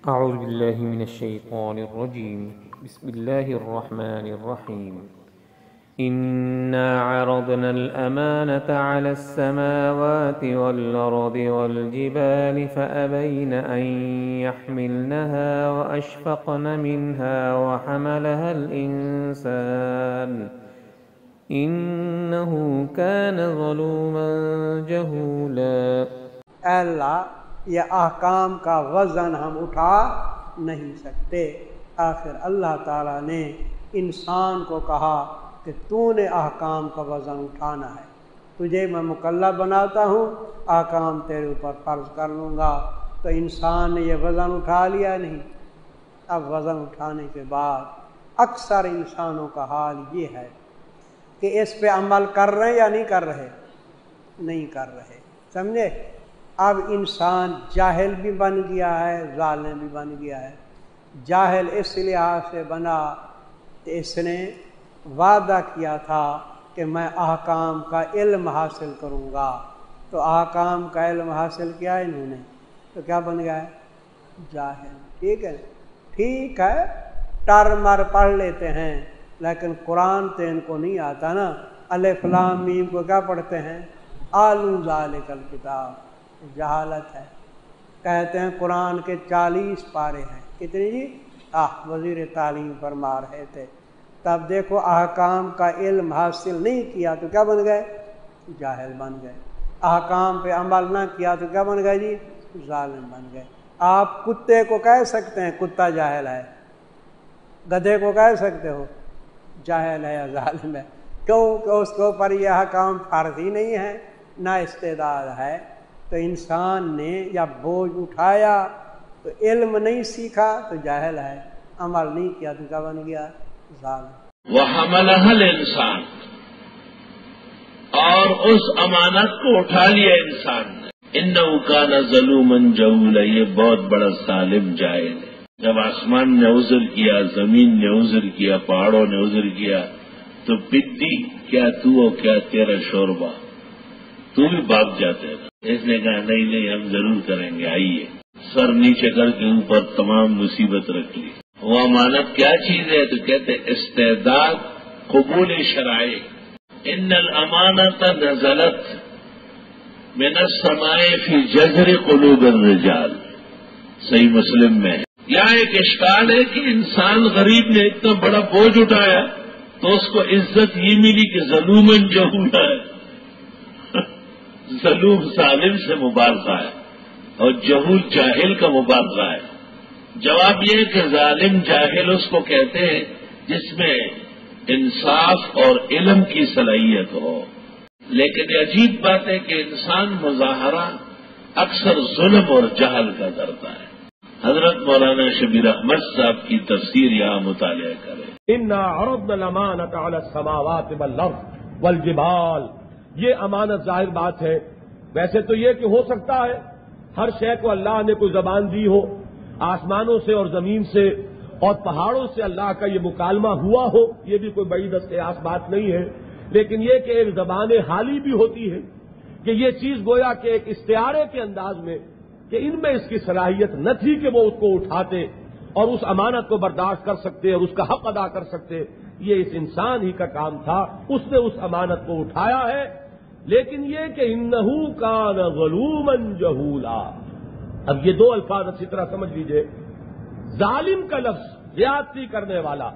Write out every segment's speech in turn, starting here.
أعوذ بالله من الشيطان الرجيم. بسم الله الرحمن الرحيم. إنا عرضنا الأمانة على السماوات والأرض والجبال فأبين أن يحملنها وأشفقن منها وحملها الإنسان إنه كان ظلوما جهولا. اللہ یہ احکام کا وزن ہم اٹھا نہیں سکتے. آخر اللہ تعالیٰ نے انسان کو کہا کہ تو نے احکام کا وزن اٹھانا ہے، تجھے میں مکلف بناتا ہوں، احکام تیرے اوپر فرض کر لوں گا. تو انسان نے یہ وزن اٹھا لیا نہیں. اب وزن اٹھانے کے بعد اکثر انسانوں کا حال یہ ہے کہ اس پہ عمل کر رہے ہیں یا نہیں کر رہے؟ نہیں کر رہے. سمجھے؟ اب انسان جاہل بھی بن گیا ہے، ظالم بھی بن گیا ہے. جاہل اس لحاظ سے بنا کہ اس نے وعدہ کیا تھا کہ میں احکام کا علم حاصل کروں گا، تو احکام کا علم حاصل کیا انہوں نے، تو کیا بن گیا ہے؟ جاہل. ٹھیک ہے، ٹھیک ہے، ٹرمر پڑھ لیتے ہیں لیکن قرآن تو ان کو نہیں آتا نا. الف لام میم کو کیا پڑھتے ہیں؟ آلو ذالک الکتاب. جہالت ہے. کہتے ہیں قرآن کے 40 پارے ہیں. کتنی جی؟ وزیر تعلیم فرما رہے تھے. تب دیکھو احکام کا علم حاصل نہیں کیا تو کیا بن گئے؟ جاہل بن گئے. احکام پہ عمل نہ کیا تو کیا بن گئے جی؟ ظالم بن گئے. آپ کتے کو کہہ سکتے ہیں کتا جاہل ہے، گدھے کو کہہ سکتے ہو جاہل ہے یا ظالم ہے. کیوں کہ اس کے اوپر یہ احکام فرض ہی نہیں ہے، نہ استعداد ہے. تو انسان نے یا بوجھ اٹھایا تو علم نہیں سیکھا تو جاہل ہے، عمل نہیں کیا تو کیا بن گیا؟ ظالم. وَحَمَلَهَا الْإِنسَانُ، اور اس امانت کو اٹھا لیا انسان نے. إِنَّهُ كَانَ ظَلُومًا جَهُولًا، یہ بہت بڑا ظالم جاہل ہے. جب آسمان نے عذر کیا، زمین نے عذر کیا، پہاڑوں نے عذر کیا، تو بتی کیا تو اور کیا تیرا شوربہ، تو بھی بھاگ جاتے ہیں. اس نے کہا نہیں ہم ضرور کریں گے، آئیے. سر نیچے کر کے اوپر تمام مصیبت رکھ لی. وہ امانت کیا چیز ہے؟ تو کہتے استعداد قبول شرائع. ان الامانت نزلت من السماء فی جذر قلوب الرجال، صحیح مسلم میں ہے. یہاں ایک اشکال ہے کہ انسان غریب نے اتنا بڑا بوجھ اٹھایا تو اس کو عزت یہ ملی کہ ظلومن جہولا ہے. ظلوم ظالم سے مبالغہ ہے اور جہول جاہل کا مبالغہ ہے. جواب یہ ہے کہ ظالم جاہل اس کو کہتے ہیں جس میں انصاف اور علم کی صلاحیت ہو. لیکن یہ عجیب بات ہے کہ انسان مظاہرہ اکثر ظلم اور جہل کا کرتا ہے. حضرت مولانا شبیر احمد صاحب کی تفسیر یہاں مطالعہ کریں. انا عرضنا الامانۃ علی السماوات والارض والجبال، یہ امانت ظاہر بات ہے. ویسے تو یہ کہ ہو سکتا ہے ہر شے کو اللہ نے کوئی زبان دی ہو، آسمانوں سے اور زمین سے اور پہاڑوں سے اللہ کا یہ مکالمہ ہوا ہو، یہ بھی کوئی بڑی دستیاس بات نہیں ہے. لیکن یہ کہ ایک زبان حالی بھی ہوتی ہے کہ یہ چیز گویا کہ ایک استعارے کے انداز میں کہ ان میں اس کی صلاحیت نہ تھی کہ وہ اس کو اٹھاتے اور اس امانت کو برداشت کر سکتے اور اس کا حق ادا کر سکتے. یہ اس انسان ہی کا کام تھا، اس نے اس امانت کو اٹھایا ہے. لیکن یہ کہ انہ کان ظلوما جہولا. اب یہ دو الفاظ اچھی طرح سمجھ لیجئے. ظالم کا لفظ زیادتی کرنے والا،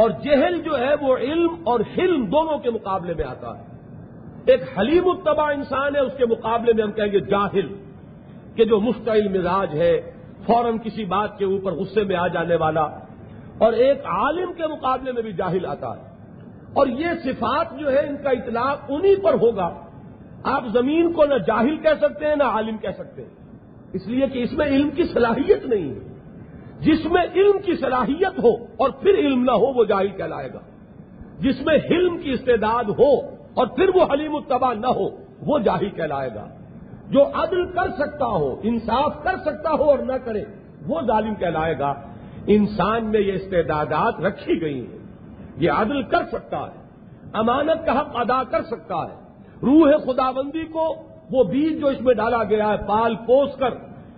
اور جہل جو ہے وہ علم اور حلم دونوں کے مقابلے میں آتا ہے. ایک حلیم الطبع انسان ہے، اس کے مقابلے میں ہم کہیں گے جاہل، کہ جو مشتعل مزاج ہے، فوراً کسی بات کے اوپر غصے میں آ جانے والا. اور ایک عالم کے مقابلے میں بھی جاہل آتا ہے. اور یہ صفات جو ہے ان کا اطلاق انہی پر ہوگا. آپ زمین کو نہ جاہل کہہ سکتے ہیں نہ عالم کہہ سکتے ہیں، اس لیے کہ اس میں علم کی صلاحیت نہیں ہے. جس میں علم کی صلاحیت ہو اور پھر علم نہ ہو وہ جاہل کہلائے گا. جس میں حلم کی استعداد ہو اور پھر وہ حلیم الطبع نہ ہو وہ جاہل کہلائے گا. جو عدل کر سکتا ہو، انصاف کر سکتا ہو اور نہ کرے وہ ظالم کہلائے گا. انسان میں یہ استعدادات رکھی گئی ہیں. یہ عدل کر سکتا ہے، امانت کا حق ادا کر سکتا ہے، روح خداوندی کو وہ بیج جو اس میں ڈالا گیا ہے پال پوس کر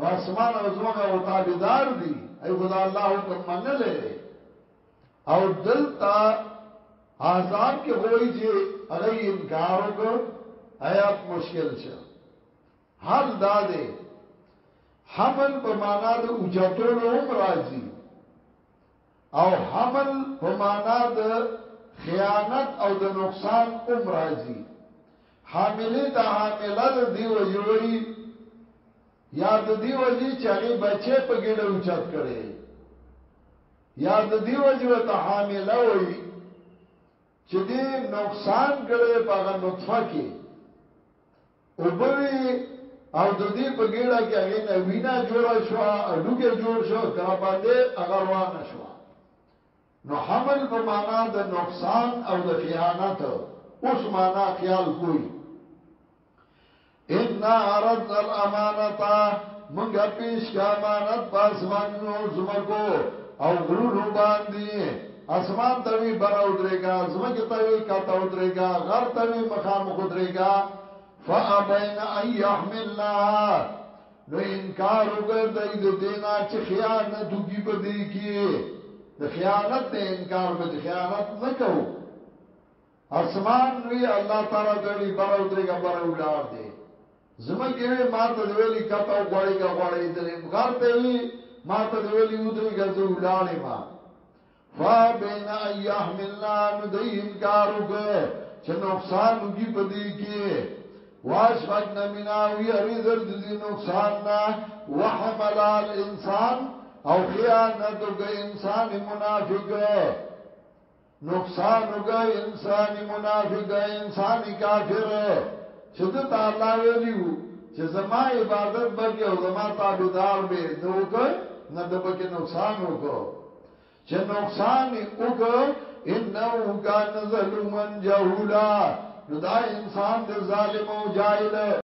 نو اسمان او زمکه او تابعدار دي ای خدا الله حکم منلې او دلتا عذاب کې وایي چې هغه انکار وکړ آیات مشکل شه حال داده حمل په معنا د اوجتولو هم راځي او حمل په معنا د خیانت او د نقصان هم راځي حاملې د حامله دی وی یا د دی وی چې هغه بچي په ګډه اوچت کړي یا د دی وی ته حامله وی چې دې نقصان کړي په هغه نطفه کې او بوي او د دې په ګډه کې هغه نه وینا جوړه شو اډوګه جوړ شو کرا باندې هغه روانه شو نو حمل په معنا د نقصان او د خیانت اوس معنا خیال کوئی ان عرض الامانه منګه پیش کا امانت پاسمانو زمکو او غرونو باندې اسمان توی براو درېګا زمکه توی کاته درېګا غر توی مخامخ درېګا فابین ان يحملنا نو انکار وګرځي د دینا چې خیانت وکي په دې کې د خیانت نه انکار به خیانت نه کوو اسمان وی الله تعالی غړي براو درېګا براو لار دی زمکه ما ته ویلي کاته غړي دې غر ته وی ما ته ویلي ودرېګا زو لاړې ما فابین ان يحملنا نو د انکار وکړي چې نقصان وکي په دې کې واشفقنا مناوی اریزر دزی نقصاننا وحمل الانسان او خیانتو کا انسان منافق نقصانو کا انسان منافق انسان کافر چدت اللہ ویلیو چه زما عبادت بکی او زما تابدار بے نوکا ندبکی نقصانو کو چه نقصانی اوکا انہو کان ظلومن جہولا نو دا انسان دے ظالم و جاہل